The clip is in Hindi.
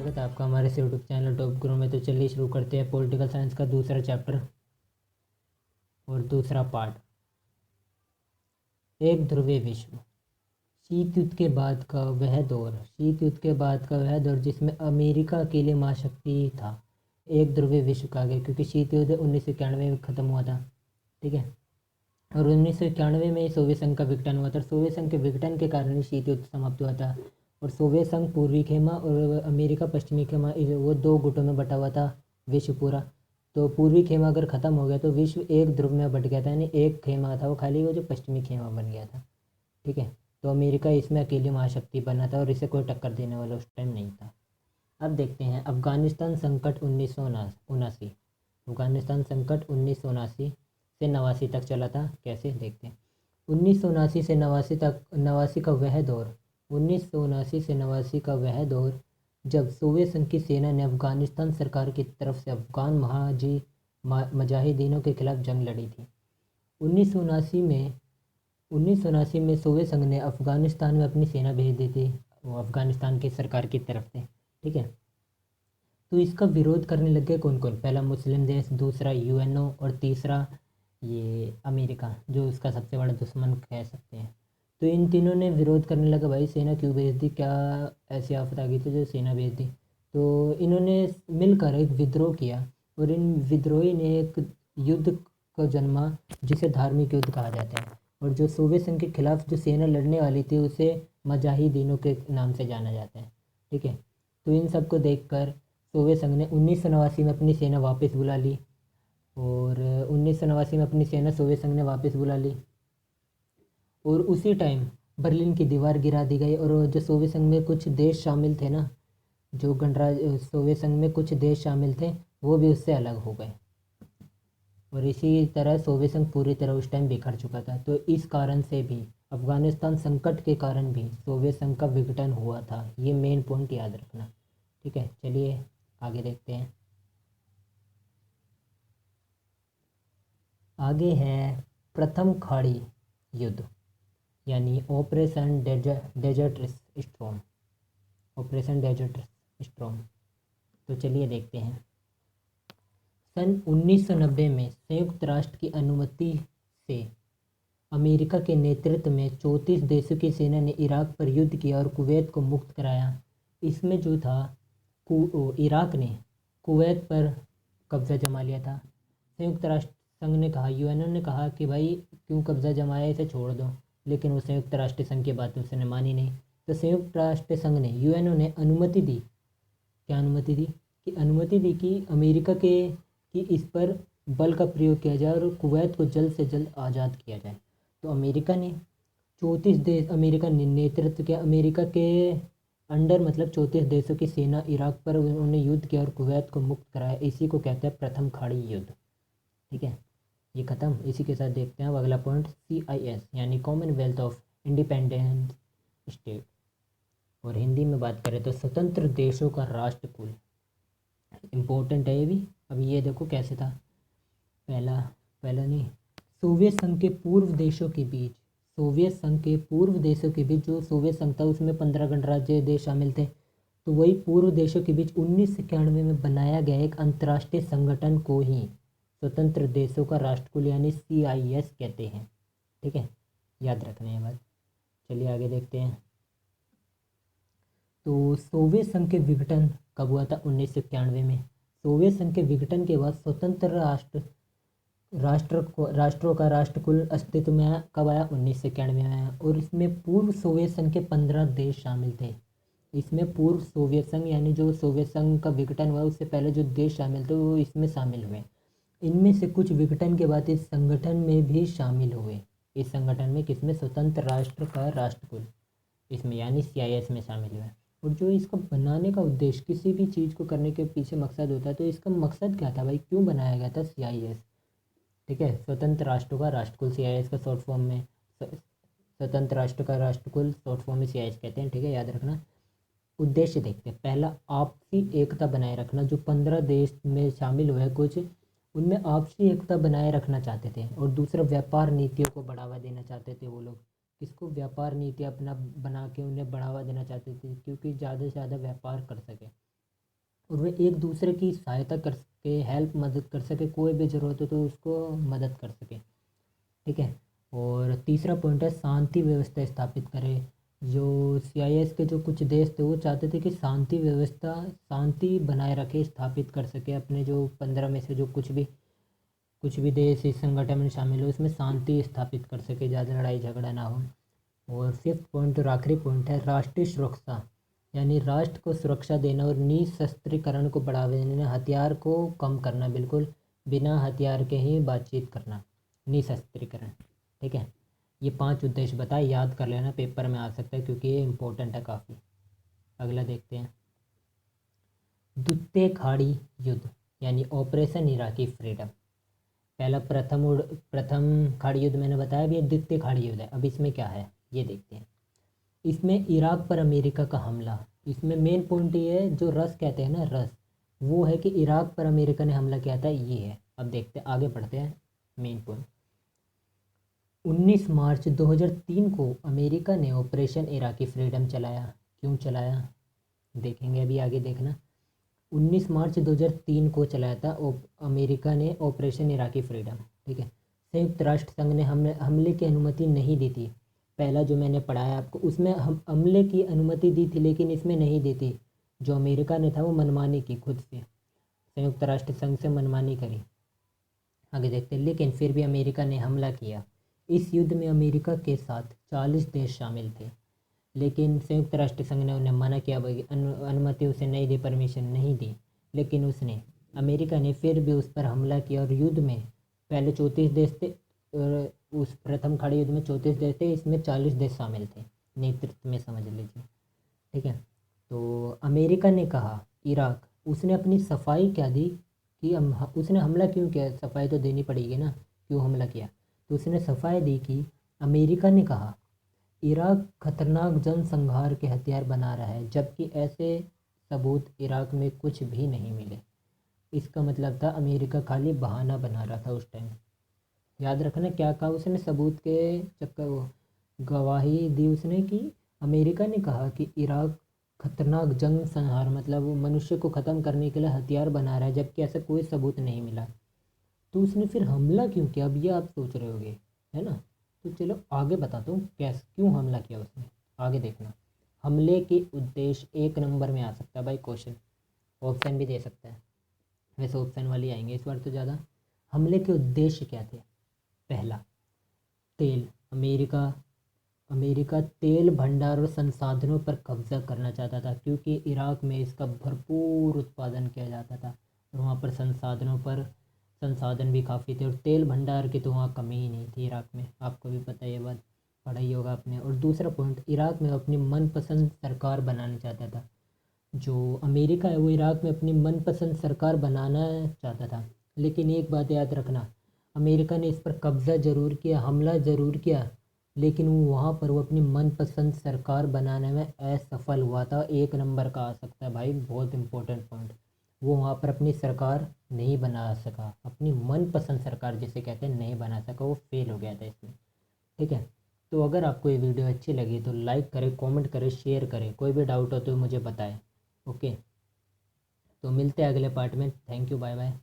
स्वागत है आपका हमारे यूट्यूब चैनल टॉप गुरु में। तो चलिए शुरू करते हैं पॉलिटिकल साइंस का दूसरा चैप्टर और दूसरा पार्ट, एक ध्रुवीय विश्व। शीत युद्ध के बाद का वह दौर जिसमें अमेरिका अकेले महाशक्ति था, एक ध्रुवीय विश्व कहा गया, क्योंकि शीत युद्ध 1991 में ख़त्म हुआ था। ठीक है, और 1991 में सोवियत संघ का विघटन हुआ था। सोवियत संघ के विघटन के कारण ही शीत युद्ध समाप्त हुआ था। और सोवियत संघ पूर्वी खेमा और अमेरिका पश्चिमी खेमा, वो दो गुटों में बटा हुआ था विश्व पूरा। तो पूर्वी खेमा अगर ख़त्म हो गया तो विश्व एक ध्रुव में बट गया था, यानी एक खेमा था वो खाली, वो जो पश्चिमी खेमा बन गया था। ठीक है, तो अमेरिका इसमें अकेली महाशक्ति बना था और इसे कोई टक्कर देने वाला उस टाइम नहीं था। अब देखते हैं अफगानिस्तान संकट 1979। अफगानिस्तान संकट 1979 से 89 तक चला था। कैसे देखते हैं, 1979 से 89 तक, 89 का वह दौर, 1979 से 89 का वह दौर जब सोवियत संघ की सेना ने अफगानिस्तान सरकार की तरफ से अफगान मुजाहिदीनों के खिलाफ जंग लड़ी थी। 1979 में सोवियत संघ ने अफगानिस्तान में अपनी सेना भेज दी थी, वो अफगानिस्तान की सरकार की तरफ से। ठीक है, तो इसका विरोध करने लग गए कौन कौन? पहला मुस्लिम देश, दूसरा यूएनओ और तीसरा ये अमेरिका, जो उसका सबसे बड़ा दुश्मन कह सकते हैं। तो इन तीनों ने विरोध करने लगा, भाई सेना क्यों भेज दी, क्या ऐसी आफत आ गई थी जो सेना भेज दी। तो इन्होंने मिलकर एक विद्रोह किया और इन विद्रोही ने एक युद्ध को जन्मा जिसे धार्मिक युद्ध कहा जाता है। और जो सोवियत संघ के खिलाफ जो सेना लड़ने वाली थी उसे मुजाहिदीनों के नाम से जाना जाता है। ठीक है, तो इन सब को देखकर सोवियत संघ ने 1989 में अपनी सेना वापस बुला ली, और 1989 में अपनी सेना सोवियत संघ ने वापस बुला ली। और उसी टाइम बर्लिन की दीवार गिरा दी गई, और जो सोवियत संघ में कुछ देश शामिल थे ना, जो गणराज्य सोवियत संघ में कुछ देश शामिल थे, वो भी उससे अलग हो गए। और इसी तरह सोवियत संघ पूरी तरह उस टाइम बिखर चुका था। तो इस कारण से भी, अफगानिस्तान संकट के कारण भी सोवियत संघ का विघटन हुआ था। ये मेन पॉइंट याद रखना। ठीक है, चलिए आगे देखते हैं। आगे है प्रथम खाड़ी युद्ध, यानी Operation Desert Storm. Operation Desert Storm, तो चलिए देखते हैं। सन 1990 में संयुक्त राष्ट्र की अनुमति से अमेरिका के नेतृत्व में 34 देशों की सेना ने इराक पर युद्ध किया और कुवैत को मुक्त कराया। इसमें जो था, इराक ने कुवैत पर कब्जा जमा लिया था। संयुक्त राष्ट्र संघ ने कहा, यूएनओ ने कहा कि भाई क्यों कब्जा जमाया, इसे छोड़ दो, लेकिन वो संयुक्त राष्ट्र संघ की बात उसने मानी नहीं। तो संयुक्त राष्ट्र संघ ने, यूएनओ ने अनुमति दी, क्या अनुमति दी? अनुमति दी कि अमेरिका कि इस पर बल का प्रयोग किया जाए और कुवैत को जल्द से जल्द आज़ाद किया जाए। तो अमेरिका ने 34 देश, अमेरिका ने नेतृत्व किया, अमेरिका के अंडर मतलब 34 देशों की सेना इराक पर उन्होंने युद्ध किया और कुवैत को मुक्त कराया। इसी को कहते हैं प्रथम खाड़ी युद्ध। ठीक है, ये ख़त्म। इसी के साथ देखते हैं अब अगला पॉइंट, CIS यानी कॉमनवेल्थ ऑफ इंडिपेंडेंट स्टेट, और हिंदी में बात करें तो स्वतंत्र देशों का राष्ट्रकुल। इम्पोर्टेंट है ये भी। अब ये देखो कैसे था, पहला नहीं, सोवियत संघ के पूर्व देशों के बीच, सोवियत संघ के पूर्व देशों के बीच, जो सोवियत संघ था उसमें 15 गणराज्य देश शामिल थे, तो वही पूर्व देशों के बीच 1991 में बनाया गया एक अंतर्राष्ट्रीय संगठन को ही स्वतंत्र देशों का राष्ट्रकुल यानी CIS कहते हैं। ठीक है, याद रखना है बात। चलिए आगे देखते हैं। तो सोवियत संघ के विघटन कब हुआ था? 1991 में। सोवियत संघ के विघटन के बाद स्वतंत्र राष्ट्रों का राष्ट्रकुल अस्तित्व में आया। कब आया? 1991 में आया। और इसमें पूर्व सोवियत संघ के 15 देश शामिल थे। इसमें पूर्व सोवियत संघ यानी जो सोवियत संघ का विघटन हुआ उससे पहले जो देश शामिल थे वो इसमें शामिल हुए। इनमें से कुछ विघटन के बाद इस संगठन में भी शामिल हुए। इस संगठन में किसमें? स्वतंत्र राष्ट्र का राष्ट्रकुल, इसमें यानी CIS में शामिल हुए। और जो इसका बनाने का उद्देश्य, किसी भी चीज़ को करने के पीछे मकसद होता है, तो इसका मकसद क्या था भाई, क्यों बनाया गया था CIS? ठीक है, स्वतंत्र राष्ट्रों का राष्ट्रकुल, CIS का शॉर्ट फॉर्म में, स्वतंत्र राष्ट्र का राष्ट्रकुल शॉर्ट फॉर्म में CIS कहते हैं। ठीक है, याद रखना। उद्देश्य देखते हैं। पहला, आपसी एकता बनाए रखना। जो 15 देश में शामिल हुए कुछ, उनमें आपसी एकता बनाए रखना चाहते थे। और दूसरा, व्यापार नीतियों को बढ़ावा देना चाहते थे वो लोग। किसको? व्यापार नीति अपना बना के उन्हें बढ़ावा देना चाहते थे, क्योंकि ज़्यादा से ज़्यादा व्यापार कर सके। और वे एक दूसरे की सहायता कर सके, हेल्प मदद कर सके, कोई भी ज़रूरत हो तो उसको मदद कर सके। ठीक है। और तीसरा पॉइंट है शांति व्यवस्था स्थापित करे। जो CIS के जो कुछ देश थे वो चाहते थे कि शांति व्यवस्था, शांति बनाए रखे, स्थापित कर सके। अपने जो 15 में से जो कुछ भी देश इस संगठन में शामिल हो उसमें शांति स्थापित कर सके, ज़्यादा लड़ाई झगड़ा ना हो। और फिफ्थ पॉइंट और आखिरी पॉइंट है राष्ट्रीय सुरक्षा, यानी राष्ट्र को सुरक्षा देना और निशस्त्रीकरण को बढ़ावा देना, हथियार को कम करना, बिल्कुल बिना हथियार के ही बातचीत करना, निशस्त्रीकरण। ठीक है। ये 5 उद्देश्य बताए, याद कर लेना, पेपर में आ सकता है क्योंकि ये इम्पोर्टेंट है काफ़ी। अगला देखते हैं, द्वितीय खाड़ी युद्ध यानी ऑपरेशन इराकी फ्रीडम। पहला प्रथम खाड़ी युद्ध मैंने बताया, अभी ये द्वितीय खाड़ी युद्ध है। अब इसमें क्या है ये देखते हैं। इसमें इराक पर अमेरिका का हमला, इसमें मेन पॉइंट ये है, जो रस कहते हैं ना, रस, वो है कि इराक पर अमेरिका ने हमला किया था, ये है। अब देखते हैं, आगे बढ़ते हैं। मेन पॉइंट, 19 मार्च 2003 को अमेरिका ने ऑपरेशन इराकी फ्रीडम चलाया। क्यों चलाया देखेंगे, अभी आगे देखना। 19 मार्च 2003 को चलाया था अमेरिका ने ऑपरेशन इराकी फ्रीडम। ठीक है। संयुक्त राष्ट्र संघ ने हमले की अनुमति नहीं दी थी। पहला जो मैंने पढ़ाया आपको, उसमें हम हमले की अनुमति दी थी लेकिन इसमें नहीं दी थी। जो अमेरिका ने था वो मनमानी की, खुद से संयुक्त राष्ट्र संघ से मनमानी करी। आगे देखते हैं, लेकिन फिर भी अमेरिका ने हमला किया। इस युद्ध में अमेरिका के साथ 40 देश शामिल थे, लेकिन संयुक्त राष्ट्र संघ ने उन्हें मना किया, अनुमति उसे नहीं दी, परमिशन नहीं दी। लेकिन अमेरिका ने फिर भी उस पर हमला किया और युद्ध में पहले 34 देश थे, और उस प्रथम खाड़ी युद्ध में 34 देश थे, इसमें 40 देश शामिल थे, नेतृत्व में समझ लीजिए। ठीक है। तो अमेरिका ने कहा इराक, उसने अपनी सफाई क्या दी कि उसने हमला क्यों किया, सफाई तो देनी पड़ेगी ना, क्यों हमला किया। तो उसने सफाई दी कि अमेरिका ने कहा इराक खतरनाक जनसंहार के हथियार बना रहा है, जबकि ऐसे सबूत इराक में कुछ भी नहीं मिले। इसका मतलब था अमेरिका खाली बहाना बना रहा था उस टाइम। याद रखना क्या कहा उसने, सबूत के चक्कर वो गवाही दी उसने कि अमेरिका ने कहा कि इराक खतरनाक जंग संहार, मतलब वो मनुष्य को ख़त्म करने के लिए हथियार बना रहा है, जबकि ऐसा कोई सबूत नहीं मिला। तो उसने फिर हमला क्यों किया, अब ये आप सोच रहे होगे, है ना। तो चलो आगे बताता हूँ कैसे, क्यों हमला किया उसने, आगे देखना। हमले के उद्देश्य 1 नंबर में आ सकता है भाई क्वेश्चन, ऑप्शन भी दे सकता है, वैसे ऑप्शन वाले आएंगे इस बार तो ज़्यादा। हमले के उद्देश्य क्या थे। पहला, तेल, अमेरिका तेल भंडार और संसाधनों पर कब्जा करना चाहता था, क्योंकि इराक में इसका भरपूर उत्पादन किया जाता था और वहाँ पर संसाधन भी काफ़ी थे, और तेल भंडार की तो वहाँ कमी ही नहीं थी इराक में, आपको भी पता है ये बात, पढ़ाई होगा आपने। और दूसरा पॉइंट, इराक में अपनी मनपसंद सरकार बनाना चाहता था। जो अमेरिका है वो इराक में अपनी मनपसंद सरकार बनाना चाहता था, लेकिन एक बात याद रखना, अमेरिका ने इस पर कब्ज़ा ज़रूर किया, हमला ज़रूर किया, लेकिन वहाँ पर वो अपनी मनपसंद सरकार बनाने में असफल हुआ था। 1 नंबर का आ सकता है भाई, बहुत इंपॉर्टेंट पॉइंट। वो वहाँ पर अपनी सरकार नहीं बना सका, अपनी मनपसंद सरकार जिसे कहते हैं नहीं बना सका, वो फेल हो गया था इसमें। ठीक है। तो अगर आपको ये वीडियो अच्छी लगी तो लाइक करें, कमेंट करें, शेयर करें, कोई भी डाउट हो तो मुझे बताएं। ओके, तो मिलते हैं अगले पार्ट में। Thank you, bye bye.